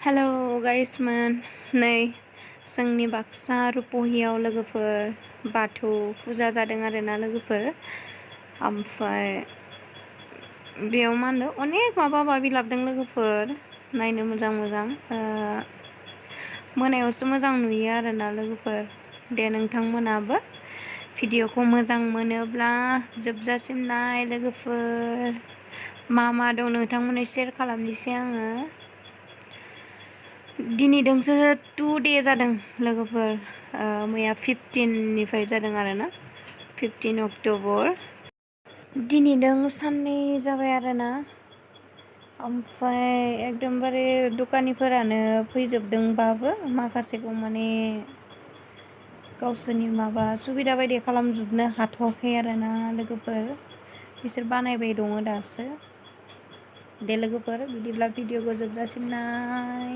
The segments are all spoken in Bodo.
हेलो गाइसमोन, नै जोंनि बाक्सा रुपोहियाव लोगोफोर बाथौ फुजा जादों आरोना लोगोफोर। ओमफ्राय बेयाव मा होनो अनेक माबा माबि लाबोदों लोगोफोर, नायनो मोजां मोजां। मोनायावसो मोजां नुयो आरोना लोगोफोर। दे नोंथांमोनाबो भिडिअखौ मोजां मोनोब्ला जोबजासिम नाय लोगोफोर। मा दं नोंथांमोननो शेयार खालामनोसै आङो। दिनै दोंसो 2 डे जादों लोगोफोर। मैया 15निफ्राय जादों आरोना, 15 अक्ट'बर। दिनै दों साननै जाबाय आरोना। ओमफ्राय एकदमबारे दखानिफोरानो फैजोबदोंबाबो माखासेखौ माने गावसोरनि माबा सुबिदा बायदि खालामजोबनो हाथ'वाखै आरोना लोगोफोर। बिसोर बानायबाय दङ दासो। दे लोगोफोर बिदिब्ला भिडिअखौ जोबजासिम नाय।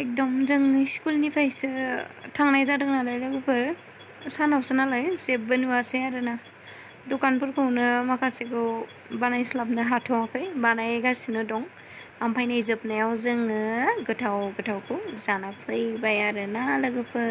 एकदम जों स्कुलनिफ्रायसो थांनाय जादों नालाय लोगोफोर, सानावसो नालाय जेबो नुवासै आरोना। दखानफोरखौनो माखासेखौ बानायस्लाबनो हाथ'वाखै, बानायगासिनो दं। ओमफ्राय नै जोबनायाव जोङो गोथाव गोथावखौ जाना फैबाय आरोना लोगोफोर।